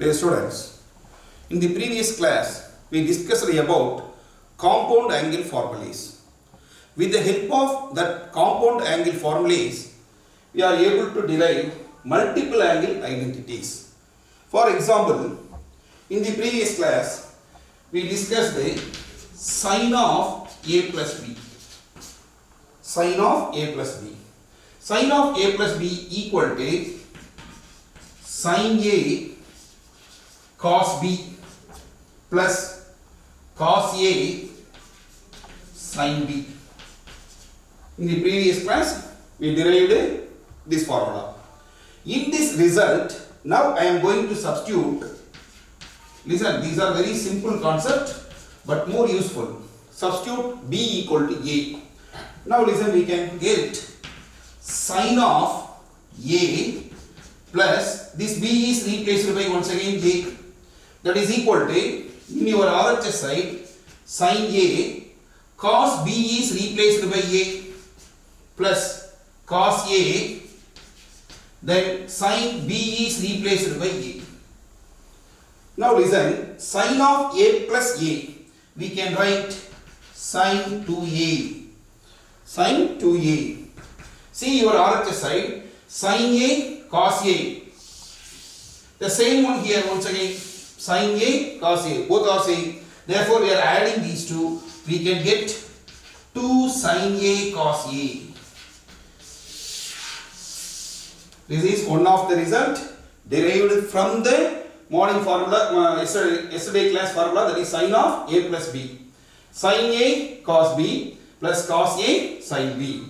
Dear students, in the previous class we discussed about compound angle formulas. With the help of that compound angle formulas, we are able to derive multiple angle identities. For example, in the previous class we discussed the sine of a plus b. Sine of a plus b. Sine of a plus b equal to sine a cos b plus cos a sin b. In the previous class we derived this formula. In this result, now I am going to substitute. Listen, these are very simple concept but more useful. Substitute b equal to a. Now listen, we can get sine of a plus this b is replaced by once again a. That is equal to, in your RHS side, sin a cos b is replaced by a plus cos a, then sin b is replaced by a. Now listen, sin of a plus a, we can write sin 2a. Sin 2a. See your RHS side, sin a cos a. The same one here once again, sin a cos a, both are same. Therefore we are adding these two, we can get 2 sin a cos a. This is one of the result derived from the morning formula, yesterday class formula, that is sin of a plus b. Sin a cos b plus cos a sin b.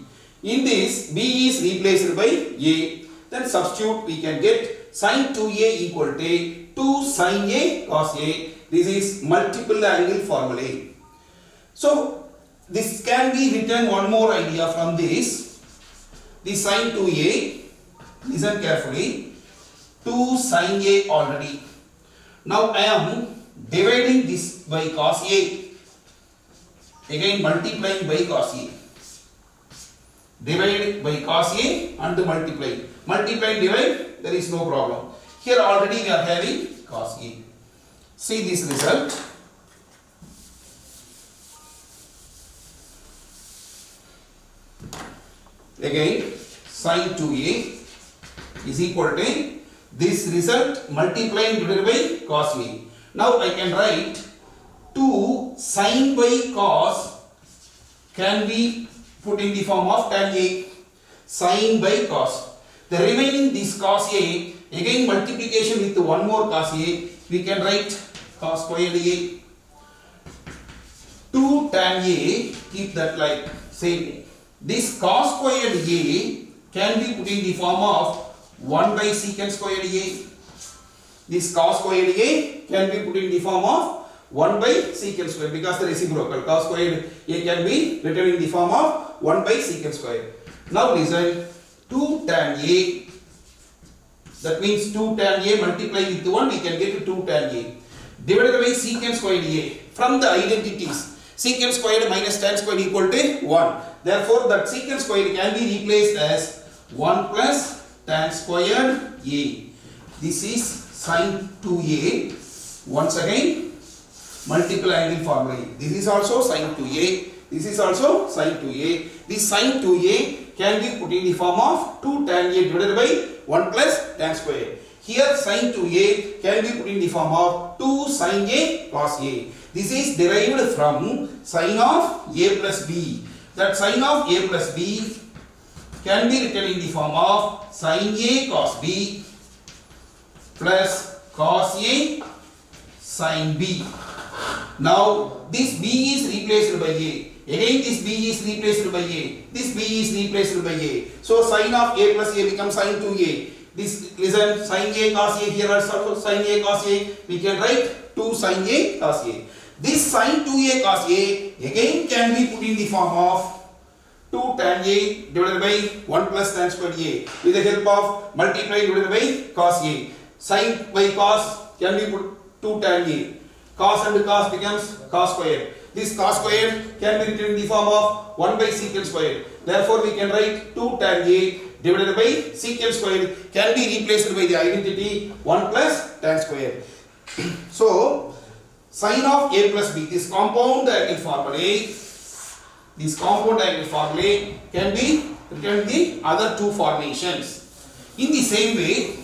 In this, b is replaced by a. Then substitute, we can get sin 2a equal to 2 sin a cos a. This is multiple angle formula. So this can be written one more idea from this. The sin 2a, listen carefully, 2 sin a already. Now I am dividing this by cos a, again multiplying by cos a. Divide by cos a and multiply. Multiply and divide, there is no problem. Here already we are having cos a. See this result. Again sin 2a is equal to this result multiplying divided by cos a. Now I can write 2 sin by cos can be put in the form of tan a, sin by cos. The remaining this cos a, again multiplication with one more cos a, we can write cos squared a. 2 tan a, keep that like same. This cos squared a can be put in the form of 1 by secant squared a. This cos squared a can be put in the form of 1 by secant squared, because the reciprocal cos squared a can be written in the form of 1 by secant squared. Now listen, 2 tan a, that means 2 tan a multiplied with 1, we can get 2 tan a divided by secant squared a. From the identities, secant squared minus tan squared equal to 1. Therefore that secant squared can be replaced as 1 plus tan squared a. This is sin 2a. Once again, multiple angle formula. This is also sin 2a. This is also sin 2a. This sin 2a can be put in the form of 2 tan a divided by 1 plus tan square. Here sin 2a can be put in the form of 2 sin a cos a. This is derived from sin of a plus b. That sin of a plus b can be written in the form of sin a cos b plus cos a sin b. Now this b is replaced by a. Again this b is replaced by a. This b is replaced by a. So sin of a plus a becomes sin 2a. This listen, sin a cos a, here also sin a cos a. We can write 2 sin a cos a. This sin 2a cos a again can be put in the form of 2 tan a divided by 1 plus tan squared a with the help of multiply divided by cos a. Sin by cos can be put 2 tan a. Cos and cos becomes cos squared. This cos squared can be written in the form of 1 by secant squared. Therefore we can write 2 tan a divided by secant squared can be replaced by the identity 1 plus tan squared. So sin of a plus b, this compound diagonal formulae, can be written in the other two formations. In the same way,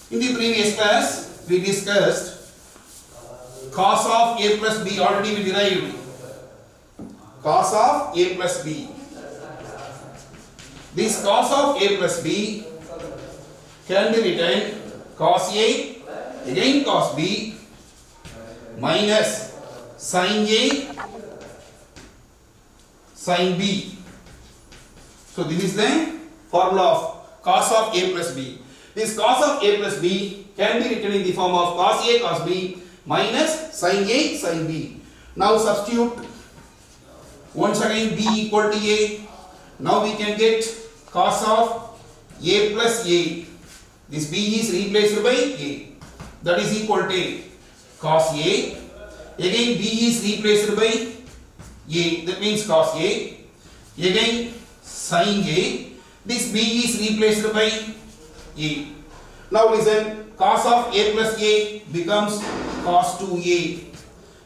in the previous class we discussed cos of a plus b, already we derived cos of a plus b. This cos of a plus b can be written cos a, again cos b, minus sin a, sin b. So this is the formula of cos of a plus b. This cos of a plus b can be written in the form of cos a cos b minus sin a sin b. Now substitute once again b equal to a. Now we can get cos of a plus a. This b is replaced by a. That is equal to cos a. Again b is replaced by a. That means cos a. Again sin a. This b is replaced by a. Now listen, cos of a plus a becomes cos 2a.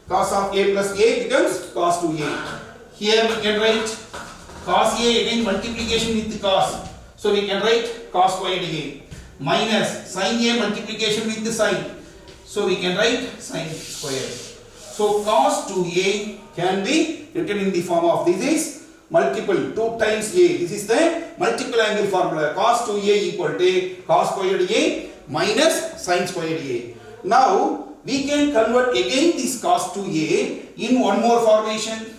Cos of a plus a becomes cos 2a. Here we can write cos a, again multiplication with cos. So we can write cos squared a, minus sin a multiplication with the sin. So we can write sin squared. So cos 2a can be written in the form of, this is multiple 2 times a. This is the multiple angle formula. Cos 2a equal to cos squared a minus sin squared a. Now we can convert again this cos 2a in one more formation.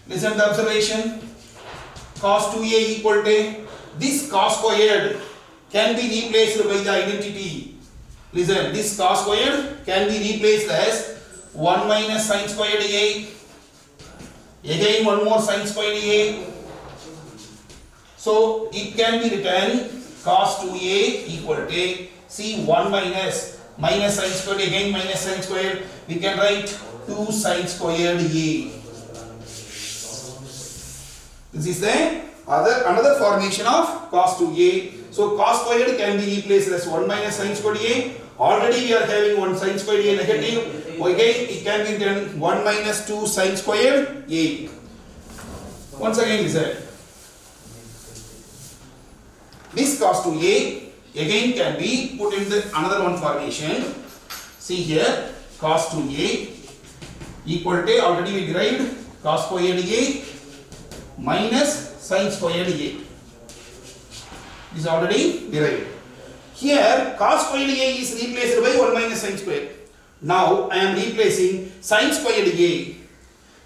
Listen to the observation. Cos 2a equal to this cos squared can be replaced by the identity. Listen, this cos squared can be replaced as 1 minus sin squared a. Again one more sin squared a. So it can be written cos 2a equal to, see, 1 minus sin squared, again minus sin squared. We can write 2 sin squared a. This is the another formation of cos 2a. So cos squared can be replaced as 1 minus sin squared a. Already we are having 1 sin squared a negative. Again it can be written 1 minus 2 sin squared a. Once again listen. This cos 2a again can be put in the another one formation. See here, cos 2a equal to, already we derived cos squared a minus sin squared a. This is already derived. Here cos squared a is replaced by 1 minus sin squared. Now I am replacing sin squared a.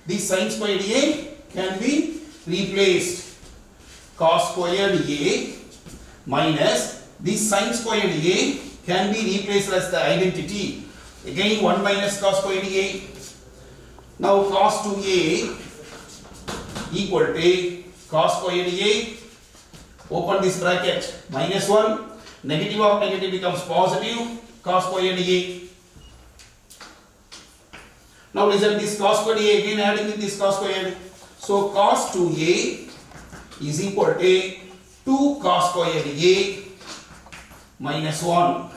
This sin squared a can be replaced cos squared a minus this sin squared a can be replaced as the identity. Again 1 minus cos squared a. Now cos 2a equal to cos squared a, open this bracket, minus 1, negative of negative becomes positive, cos squared a. Now listen, this cos squared a, again adding with this cos squared. So cos 2a is equal to 2 cos squared a minus 1.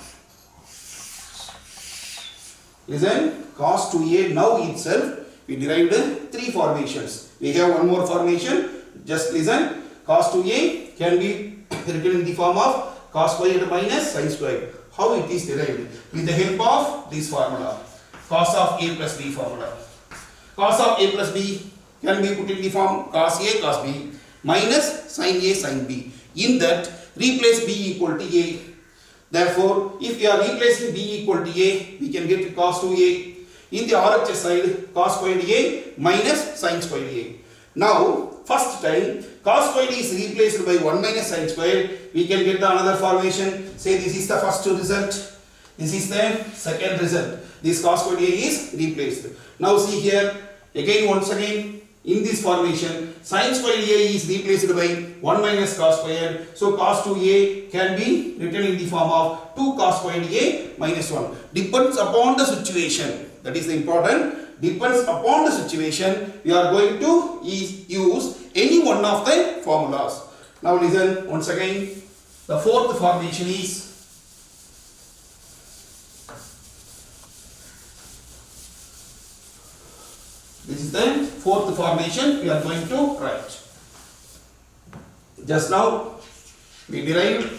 Listen, cos 2a, now itself we derived 3 formations. We have one more formation. Just listen, cos 2a can be written in the form of cos squared minus sin squared. How it is derived? With the help of this formula, cos of a plus b formula. Cos of a plus b can be put in the form cos a cos b minus sin a sin b. In that, replace b equal to a. Therefore, if we are replacing b equal to a, we can get cos 2a. In the RHS side, cos squared a minus sin squared a. Now, first time cos squared is replaced by 1 minus sin squared, we can get the another formation. Say this is the first result, this is the second result. This cos squared a is replaced. Now see here, again once again, in this formation, sin squared a is replaced by 1 minus cos squared. So cos 2a can be written in the form of 2 cos squared a minus 1. Depends upon the situation. That is the important. Depends upon the situation. We are going to use any one of the formulas. Now listen once again. The fourth formation is this is the fourth formation we are going to write. Just now we derived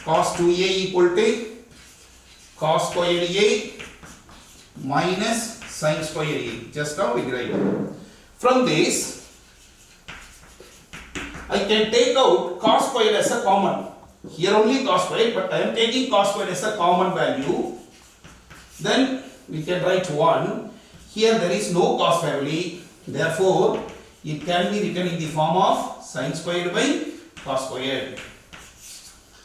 cos 2a equal to cos squared a minus sin squared a. Just now we derived. From this I can take out cos squared as a common. Here only cos squared, but I am taking cos squared as a common value. Then we can write 1. Here there is no cos family. Therefore, it can be written in the form of sin squared by cos squared.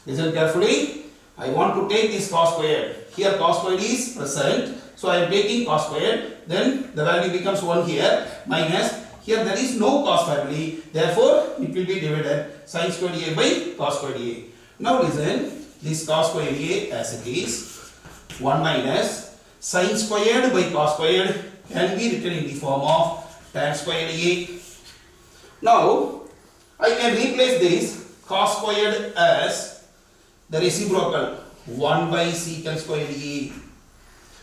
Listen carefully. I want to take this cos squared. Here cos squared is present. So I am taking cos squared. Then the value becomes 1 here minus. Here there is no cos family. Therefore, it will be divided sin squared a by cos squared a. Now listen. This cos squared a as it is 1 minus sin squared by cos squared can be written in the form of tan squared a. Now, I can replace this cos squared as the reciprocal 1 by secant squared a.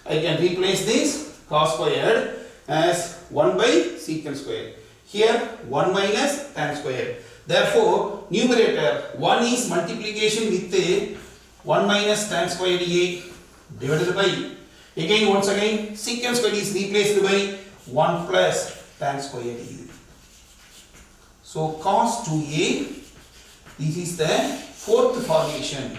I can replace this cos squared as 1 by secant squared. Here 1 minus tan squared. Therefore, numerator 1 is multiplication with 1 minus tan squared a divided by, again once again secant squared is replaced by 1 plus tan squared a. So cos 2a, this is the fourth formation.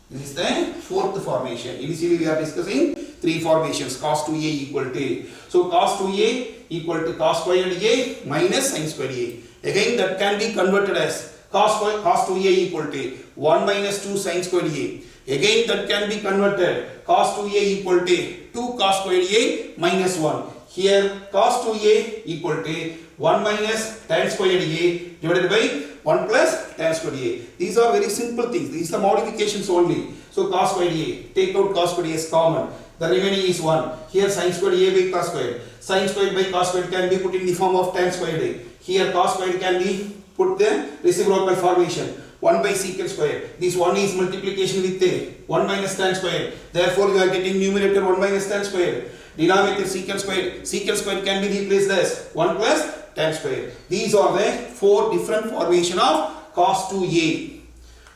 This is the fourth formation. Initially we are discussing 3 formations. Cos 2a equal to. So cos 2a equal to cos squared a minus sin squared a. Again that can be converted as cos 2a equal to 1 minus 2 sin squared a. Again that can be converted cos 2a equal to 2 cos squared a minus 1. Here cos 2a equal to 1 minus tan squared a divided by 1 plus tan squared a. These are very simple things. These are modifications only. So cos squared a, take out cos squared a as common. The remaining is 1. Here sin squared a by cos squared. Sin squared by cos squared can be put in the form of tan squared a. Here cos squared can be put the reciprocal formation. 1 by secant squared. This 1 is multiplication with 1 minus tan squared. Therefore, you are getting numerator 1 minus tan squared. Denominator secant squared. Secant squared can be replaced as 1 plus tan squared. These are the 4 different formation of cos 2a.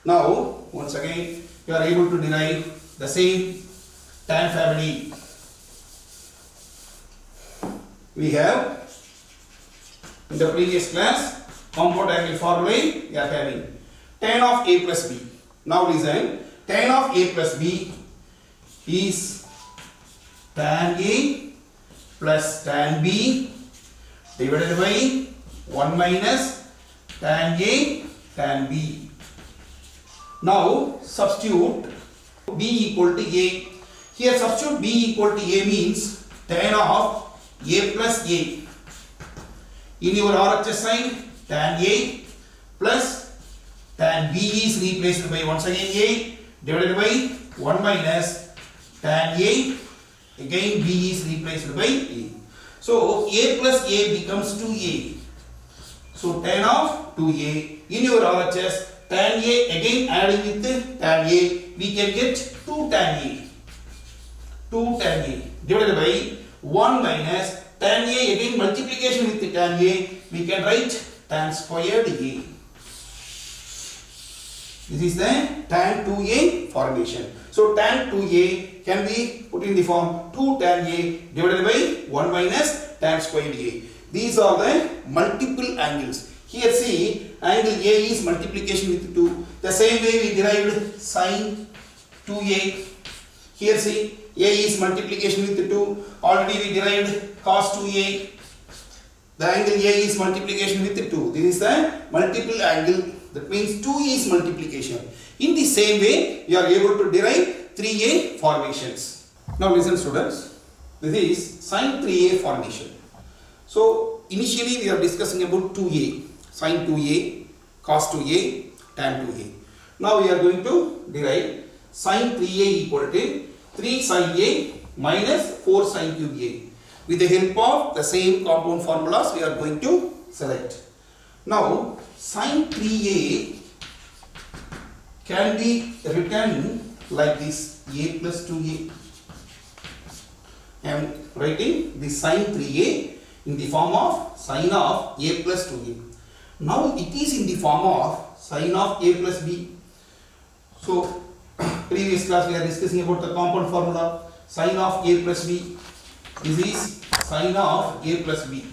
Now, once again, you are able to derive the same tan family. We have in the previous class compound angle formulae we are having tan of a plus b. Now listen, tan of a plus b is tan a plus tan b divided by 1 minus tan a tan b. Now substitute b equal to a. Here substitute b equal to a means tan of a plus a. In your RHS sign, tan a plus tan b is replaced by once again a divided by 1 minus tan a, again b is replaced by a. So a plus a becomes 2a. So tan of 2a. In your RHS, tan a again adding with tan a, we can get 2 tan a. 2 tan a divided by 1 minus tan a, again multiplication with tan a, we can write tan squared a. This is the tan 2a formation. So tan 2a can be put in the form 2 tan a divided by 1 minus tan squared a. These are the multiple angles. Here see, angle a is multiplication with 2. The same way we derived sin 2a. Here see, a is multiplication with 2. Already we derived cos 2a. The angle a is multiplication with 2. This is the multiple angle. That means 2 is multiplication. In the same way, you are able to derive 3a formations. Now listen students. This is sin 3a formation. So initially we are discussing about 2a. Sin 2a, cos 2a, tan 2a. Now we are going to derive sin 3a equal to 3 sin a minus 4 sin cube a. With the help of the same compound formulas we are going to select. Now sin 3a can be written like this, a plus 2a. I am writing the sin 3a in the form of sin of a plus 2a. Now it is in the form of sin of a plus b. So previous class we are discussing about the compound formula, sin of a plus b. This is sin of a plus b.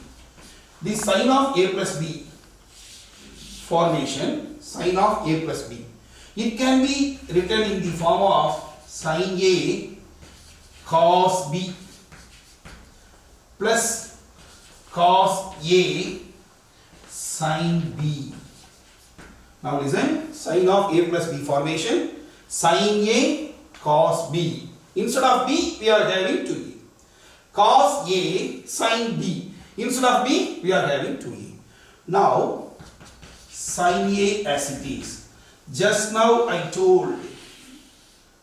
This sin of a plus b formation, sin of a plus b, it can be written in the form of sin a cos b plus cos a sin b. Now listen, sin of a plus b formation, sin a cos b. Instead of b we are having 2a. Cos a sin b. Instead of b we are having 2a. Now sin a as it is. Just now I told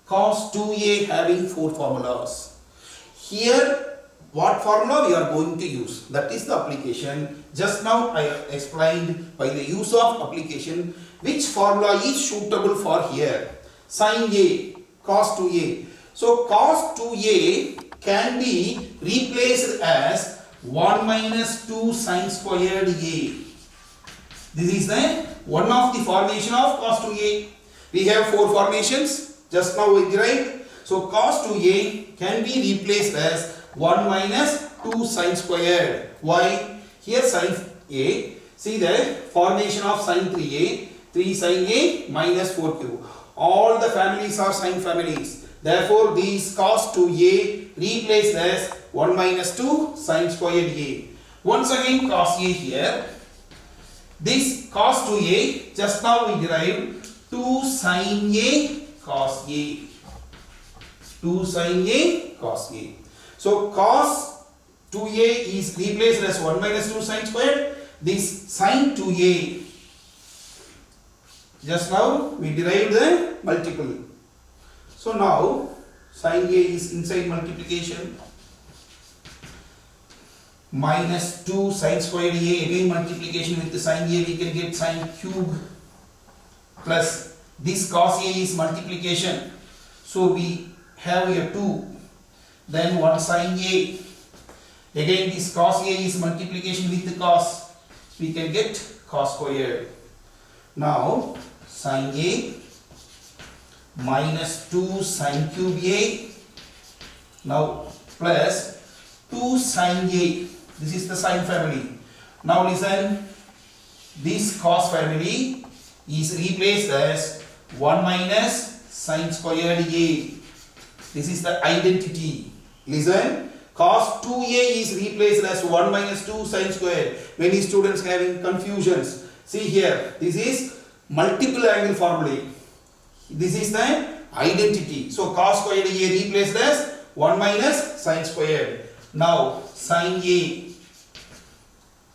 cos 2a having 4 formulas. Here what formula we are going to use, that is the application. Just now I explained by the use of application which formula is suitable for here. Sin a, cos 2a. So cos 2a can be replaced as 1 minus 2 sin squared a. This is the one of the formation of cos 2a. We have 4 formations. Just now we derived. So cos 2a can be replaced as 1 minus 2 sin squared. Why? Here sin a. See the formation of sin 3a. 3 sin a minus 4q. All the families are sin families. Therefore, these cos 2a replaced as 1 minus 2 sin squared a. Once again cos a here. This cos 2a, just now we derived 2 sin a cos a. 2 sin a cos a. So cos 2a is replaced as 1 minus 2 sin squared. This sin 2a, just now we derived the multiple. So now sin a is inside multiplication. Minus 2 sin squared a, again multiplication with the sin a, we can get sin cube, plus this cos a is multiplication. So we have here 2, then 1 sin a, again this cos a is multiplication with the cos, we can get cos squared. Now sin a minus 2 sin cube a, now plus 2 sin a, this is the sin family. Now listen, this cos family is replaced as 1 minus sin squared a. This is the identity. Listen, cos 2a is replaced as 1 minus 2 sin squared. Many students having confusions. See here, this is multiple angle formula. This is the identity. So cos squared a replaced as 1 minus sin squared. Now sin a,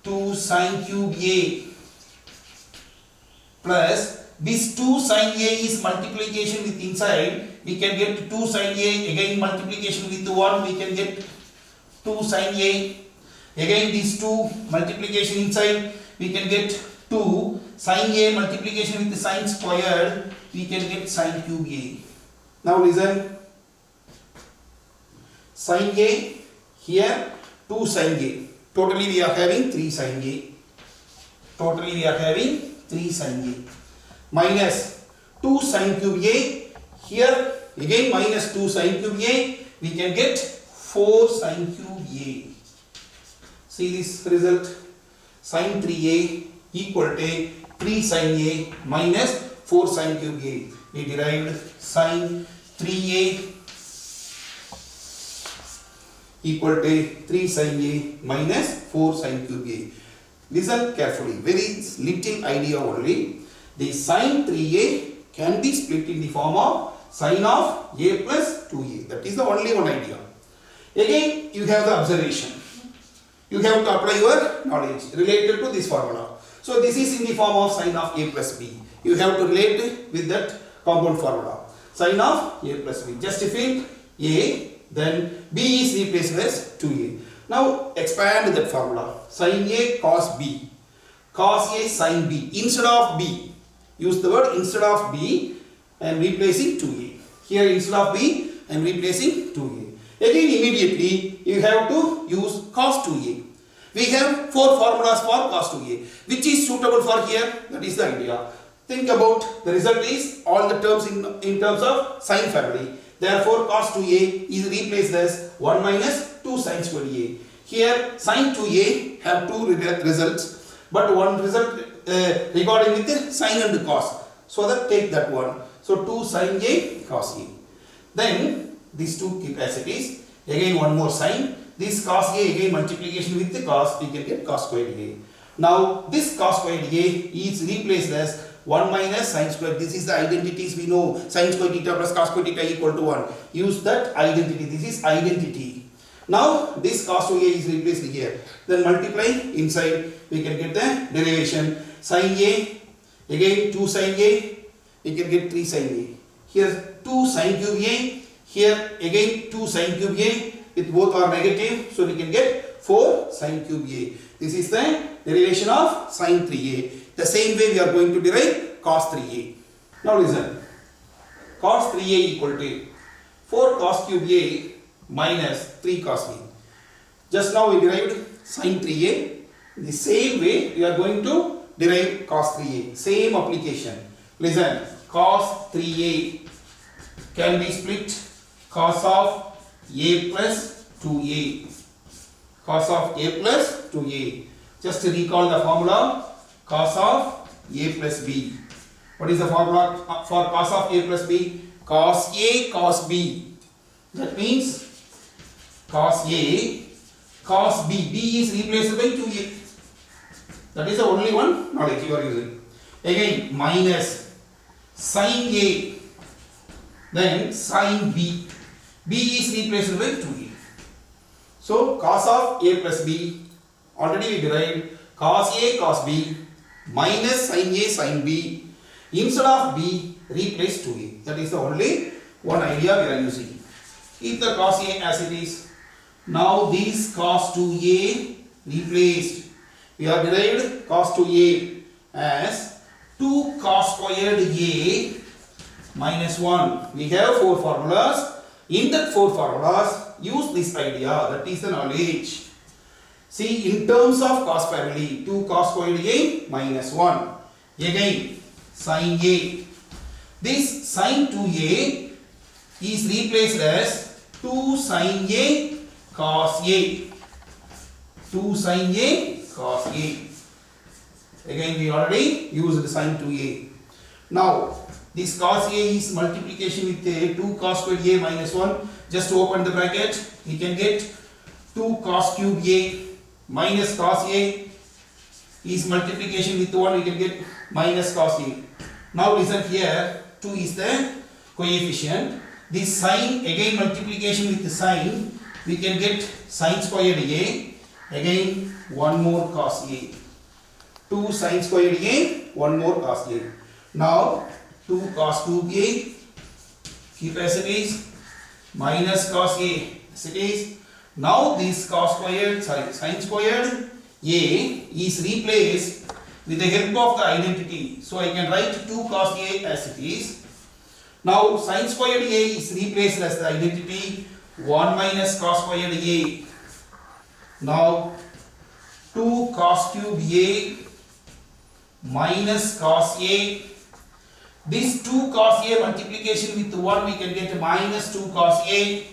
2 sin cube a, plus this 2 sin a is multiplication with inside, we can get 2 sin a, again multiplication with 1, we can get 2 sin a, again this 2 multiplication inside, we can get 2 sin a multiplication with sin squared, we can get sin cube a. Now listen, sin a, here 2 sin a, totally we are having 3 sin a, totally we are having 3 sin a, minus 2 sin cube a, here again minus 2 sin cube a, we can get 4 sin cube a. See this result, sin 3a equal to 3 sin a minus 4 sin cube a. We derived sin 3a equal to 3 sin a minus 4 sin cube a. Listen carefully, very little idea only. The sin 3a can be split in the form of sin of a plus 2a. That is the only one idea. Again, you have the observation. You have to apply your knowledge related to this formula. So this is in the form of sin of a plus b. You have to relate with that compound formula. Sin of a plus b. Just fill a, then b is replaced as 2a. Now expand that formula. Sin a cos b. cos A sin B. Instead of B, use the word instead of B, I am replacing 2A. Here instead of B, I am replacing 2A. Again immediately you have to use cos 2A. We have 4 formulas for cos 2A. Which is suitable for here? That is the idea. Think about the result is all the terms in terms of sine family. Therefore cos 2A is replaced as 1 minus 2 sin squared A. Here sin 2A have 2 results, but one result regarding with the sin and cos. So that take that one. So 2 sin A cos A. Then these two capacities, again one more sin. This cos A again multiplication with the cos, we can get cos squared A. Now this cos squared A is replaced as 1 minus sin squared. This is the identities we know. Sin squared theta plus cos squared theta equal to 1. Use that identity. This is identity. Now this cos 2A is replaced here. Then multiply inside. We can get the derivation. Sin A, again 2 sin A. We can get 3 sin A. Here 2 sin cube A. Here again 2 sin cube A. With both are negative. So we can get 4 sin cube A. This is the derivation of sin 3A. The same way we are going to derive cos 3A. Now listen. Cos 3A equal to 4 cos cube A minus 3 cos B. Just now we derived sin 3A. The same way we are going to derive cos 3A. Same application. Listen. Cos 3A can be split cos of A plus 2A. Cos of A plus 2A. Just to recall the formula. Cos of A plus B. What is the formula for cos of A plus B? Cos A cos B. That means cos A cos B. B is replaced by 2A. That is the only one knowledge you are using. Again minus sin A, then sin B. B is replaced by 2A. So cos of A plus B, already we derived cos A cos B minus sin A sin B. Instead of B, replace 2A. That is the only one idea we are using. Keep the cos A as it is. Now this cos 2A replaced. We have derived cos 2A as 2 cos squared A minus 1. We have 4 formulas. In that 4 formulas, use this idea. That is the knowledge. See, in terms of cos family, 2 cos squared A minus 1. Again, sin A. This sin 2A is replaced as 2 sin A cos A. 2 sin A cos A. Again, we already used sin 2A. Now, this cos A is multiplication with 2 cos squared A minus 1. Just to open the bracket, we can get 2 cos cube A minus cos A is multiplication with 1. We can get minus cos A. Now listen here, 2 is the coefficient. This sin, again multiplication with the sin, we can get sin squared A. Again, one more cos A. 2 sin squared A, one more cos A. Now, 2 cos cube A, keep as it is, minus cos A as it is. Now, this cos squared, sin squared A is replaced with the help of the identity. So, I can write 2 cos A as it is. Now, sin squared A is replaced as the identity 1 minus cos squared A. Now, 2 cos cube A minus cos A. This 2 cos A multiplication with 1 we can get minus 2 cos A.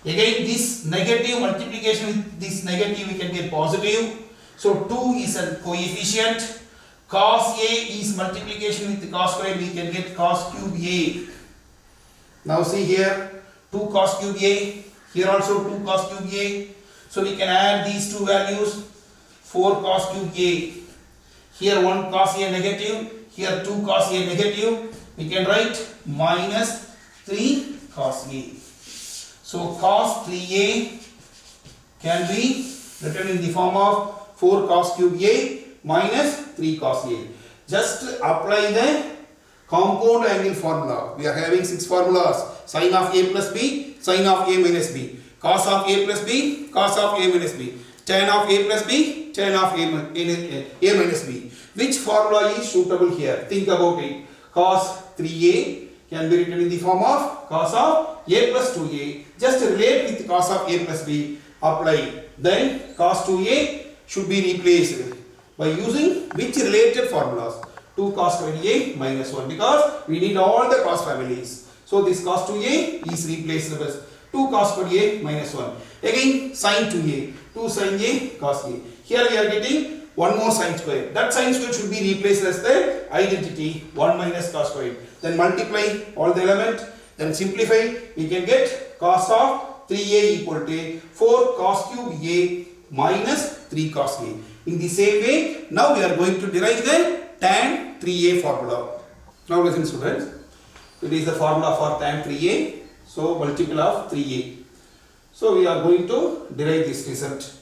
Again this negative multiplication with this negative we can get positive. So 2 is a coefficient. Cos A is multiplication with the cos square, we can get cos cube A. Now see here 2 cos cube A. Here also 2 cos cube A. So we can add these two values. 4 cos cube A. Here 1 cos A negative. Here 2 cos A negative. We can write minus 3 cos A. So cos 3A can be written in the form of 4 cos cube A minus 3 cos A. Just apply the compound angle formula. We are having 6 formulas. Sin of A plus B, sin of A minus B. Cos of A plus B, cos of A minus B. tan of a plus b, tan of a minus b. Which formula is suitable here? Think about it. Cos 3a can be written in the form of cos of a plus 2a. Just relate with cos of a plus b, apply. Then cos 2a should be replaced by using which related formulas? 2 cos squared a minus 1, because we need all the cos families. So this cos 2a is replaced with 2 cos squared a minus 1. Again sin 2a, 2 sin a cos a. Here we are getting one more sin square. That sin square should be replaced as the identity 1 minus cos squared. Then multiply all the element, then simplify. We can get cos of 3a equal to 4 cos cube a minus 3 cos a. In the same way, now we are going to derive the tan 3a formula. Now listen students, it is the formula for tan 3a. So multiple of 3a. So we are going to derive this result.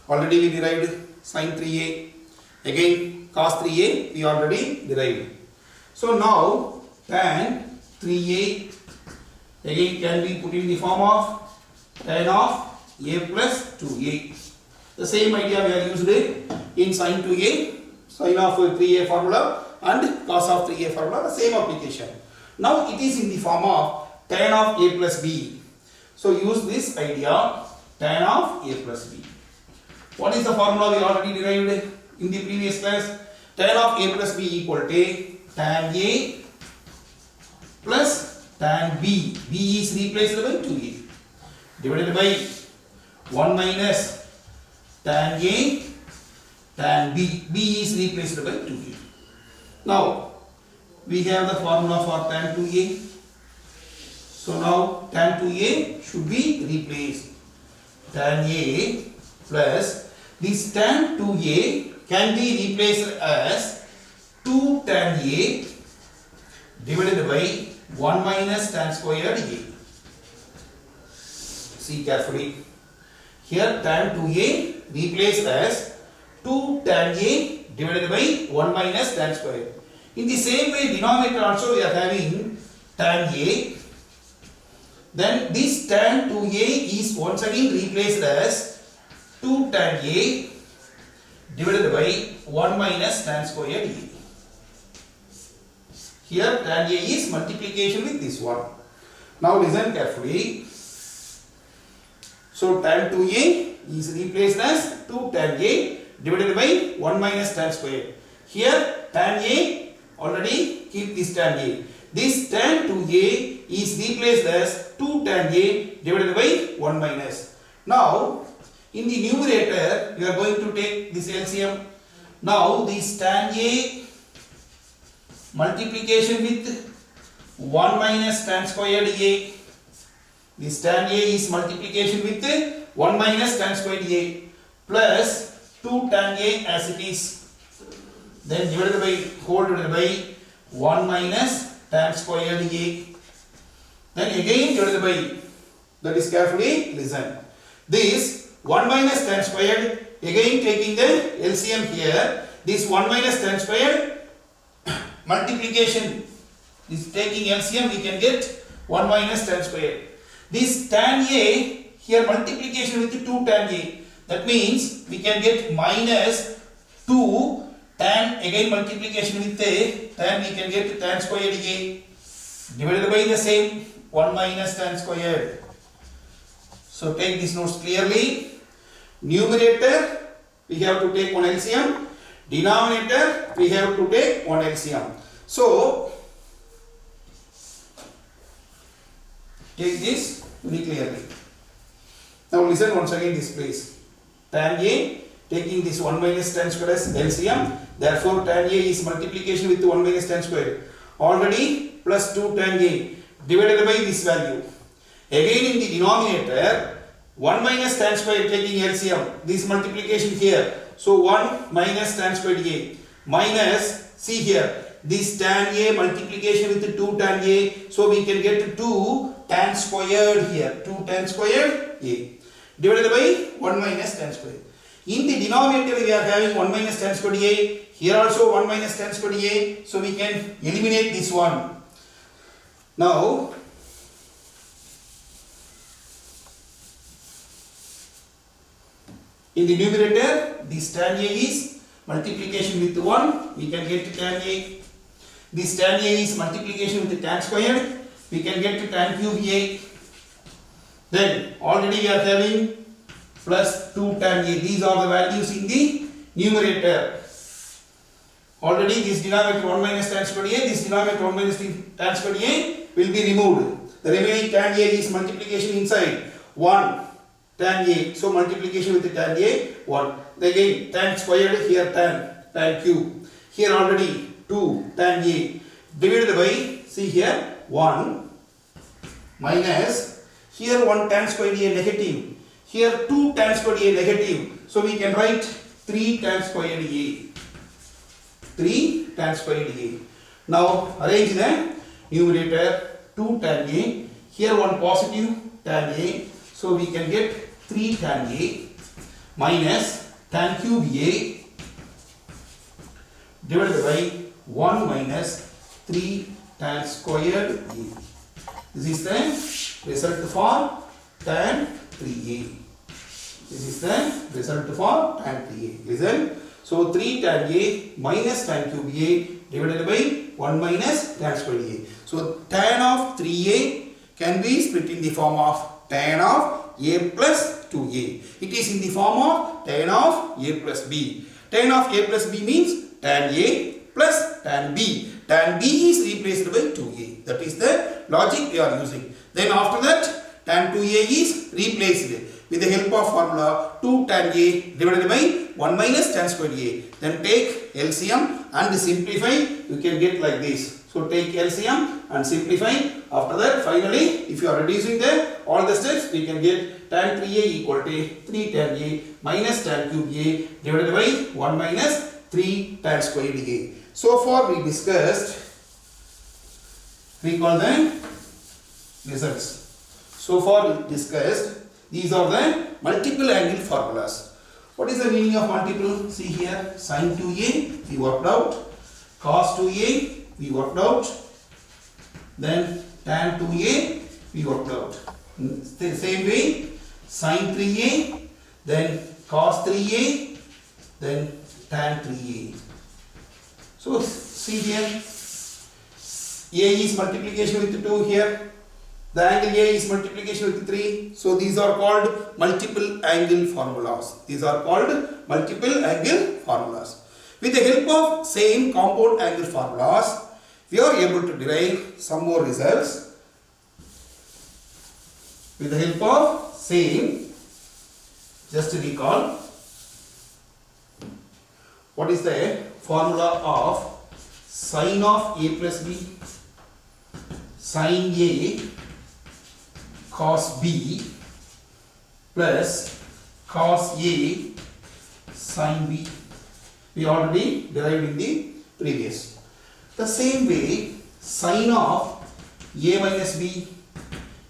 Already we derived sin 3a. Again cos 3a we already derived. So now tan 3a again can be put in the form of tan of a plus 2a. The same idea we are used in sin 2a, sin of 3a formula and cos of 3a formula, the same application. Now it is in the form of tan of a plus b. So use this idea, tan of a plus b. What is the formula we already derived in the previous class? Tan of a plus b equal to tan a plus tan b. b is replaced by 2a divided by 1 minus tan a tan b. b is replaced by 2a. Now we have the formula for tan 2a. So now tan 2a should be replaced. Tan a plus this tan 2a can be replaced as 2 tan a divided by 1 minus tan squared a. See carefully. Here tan 2a replaced as 2 tan a divided by 1 minus tan squared. In the same way, denominator also we are having tan a. Then this tan 2a is once again replaced as 2 tan a divided by 1 minus tan squared a. Here tan a is multiplication with this one. Now listen carefully. So tan 2a is replaced as 2 tan a divided by 1 minus tan squared. Here tan a, already keep this tan a. This tan 2a is replaced as 2 tan a divided by 1 minus. Now in the numerator you are going to take this LCM. Now this tan a multiplication with 1 minus tan squared a. This tan a is multiplication with 1 minus tan squared a plus 2 tan a as it is. Then divided by whole divided by 1 minus tan squared a. Then again divided by, that is carefully listen. This 1 minus tan squared, again taking the LCM here. This 1 minus tan squared multiplication is taking LCM, we can get 1 minus tan squared. This tan a here multiplication with 2 tan a. That means we can get minus 2 tan, again multiplication with a tan, we can get tan squared a divided by the same 1 minus tan squared. So take these notes clearly. Numerator we have to take one LCM. Denominator we have to take one LCM. So take this very clearly. Now listen once again this place. Tan a taking this 1 minus tan squared as LCM. Therefore tan a is multiplication with 1 minus tan squared. Already plus 2 tan a divided by this value. Again in the denominator 1 minus tan squared taking LCM. This multiplication here. So 1 minus tan squared a minus, see here, this tan a multiplication with 2 tan a. So we can get 2 tan squared here. 2 tan squared a divided by 1 minus tan squared. In the denominator we are having 1 minus tan squared a. Here also 1 minus tan squared a. So we can eliminate this one. Now In the numerator, this tan A is multiplication with 1, we can get to tan A. This tan A is multiplication with tan squared, we can get to tan cube A. Then already we are having plus 2 tan A. These are the values in the numerator. Already this denominator 1 minus tan squared A, this denominator 1 minus tan squared A will be removed. The remaining tan A is multiplication inside 1 tan A. So multiplication with the tan A 1. Again tan squared, here tan cube. Here already 2 tan A divided by, see here 1 minus, here 1 tan squared A negative, here 2 tan squared A negative. So we can write 3 tan squared A. 3 tan squared A. Now arrange the numerator 2 tan A, here 1 positive tan A. So we can get 3 tan A minus tan cube A divided by 1 minus 3 tan squared A. This is the result for tan 3A. This is the result for tan 3A. Listen. So 3 tan A minus tan cube A divided by 1 minus tan squared A. So tan of 3A can be split in the form of tan of A plus 2A. It is in the form of tan of A plus B. Tan of A plus B means tan A plus tan B. Tan B is replaced by 2A. That is the logic we are using. Then after that, tan 2A is replaced with the help of formula 2 tan A divided by 1 minus tan squared A. Then take LCM and simplify. You can get like this. So take LCM and simplify. After that, finally, if you are reducing all the steps, we can get tan 3A equal to 3 tan A minus tan cube A divided by 1 minus 3 tan squared A. So far we discussed, recall the results. So far we discussed, these are the multiple angle formulas. What is the meaning of multiple? See here, sin 2A we worked out, cos 2A we worked out, then tan 2A we worked out. The same way, sin 3A, then cos 3A, then tan 3A. So see here, A is multiplication with 2 here, the angle A is multiplication with 3. So these are called multiple angle formulas. These are called multiple angle formulas. With the help of same compound angle formulas, we are able to derive some more results. With the help of same, just to recall, what is the formula of sin of A plus B? Sin A cos B plus cos A sin B. We already derived in the previous. The same way, sin of A minus B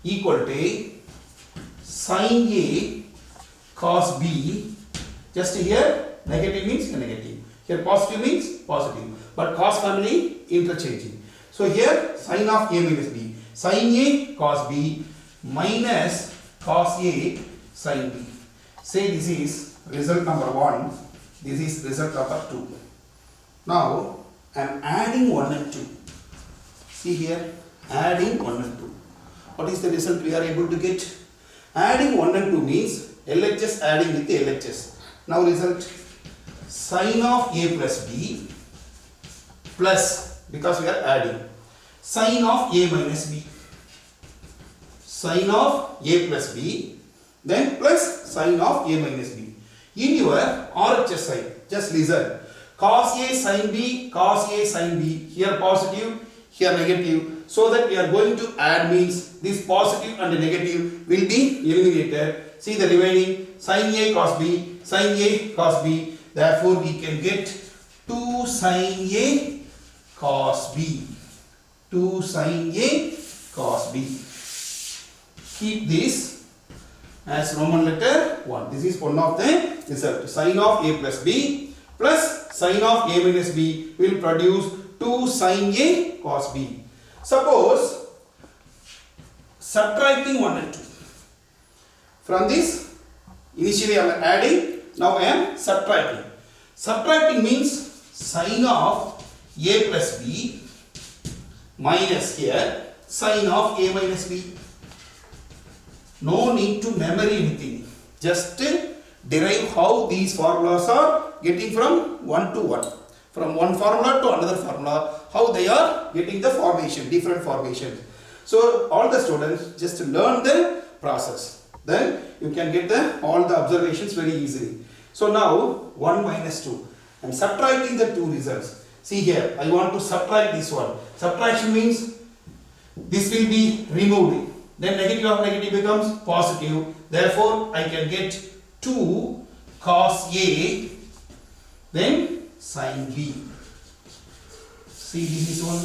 equal to sin A cos B. Just here, negative means negative. Here positive means positive. But cos family interchanging. So here, sin of A minus B. Sin A cos B minus cos A sin B. Say this is result number 1. This is result number 2. Now, I am adding 1 and 2. See here, adding 1 and 2. What is the result we are able to get? Adding 1 and 2 means LHS adding with the LHS. Now result, sin of A plus B plus, because we are adding, sin of A minus B. Sin of A plus B, then plus sin of A minus B. In your RHS side, just listen. Cos A sin B, cos A sin B. Here positive, here negative. So that we are going to add means this positive and negative will be eliminated. See the remaining sin A cos B, sin A cos B. Therefore, we can get 2 sin A cos B. 2 sin A cos B. Keep this as Roman letter 1. This is one of the result. Sin of A plus B plus sin of A minus B will produce 2 sin A cos B. Suppose subtracting 1 and 2. From this, initially I am adding Now I am subtracting. Subtracting means sine of a plus b minus here sine of a minus b. No need to memory anything. Just derive how these formulas are getting from one to one. From one formula to another formula, how they are getting the formation, different formations. So all the students just learn the process. Then you can get all the observations very easily. So now 1 minus 2. I am subtracting the two results. See here, I want to subtract this one. Subtraction means this will be removed. Then negative of negative becomes positive. Therefore, I can get 2 cos A, then sin B. See, this is one.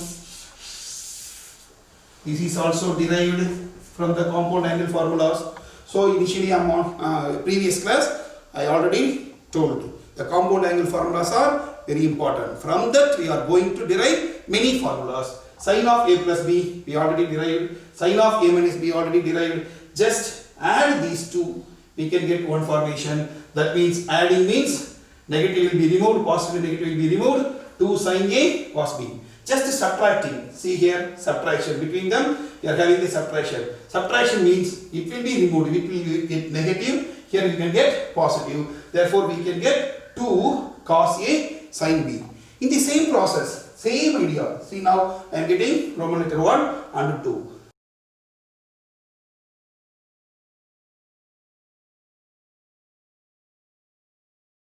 This is also derived from the compound angle formulas. So initially I am on previous class, I already told the compound angle formulas are very important. From that we are going to derive many formulas. Sin of A plus B we already derived. Sin of A minus B already derived. Just add these two, we can get one formation. That means adding means negative will be removed, positive and negative will be removed. 2 sin A cos B. Just subtracting. See here, subtraction between them. We are having the subtraction. Subtraction means it will be removed. It will get negative. Here we can get positive. Therefore, we can get 2 cos A sin B. In the same process, same idea. See now, I am getting Roman letter 1 and 2.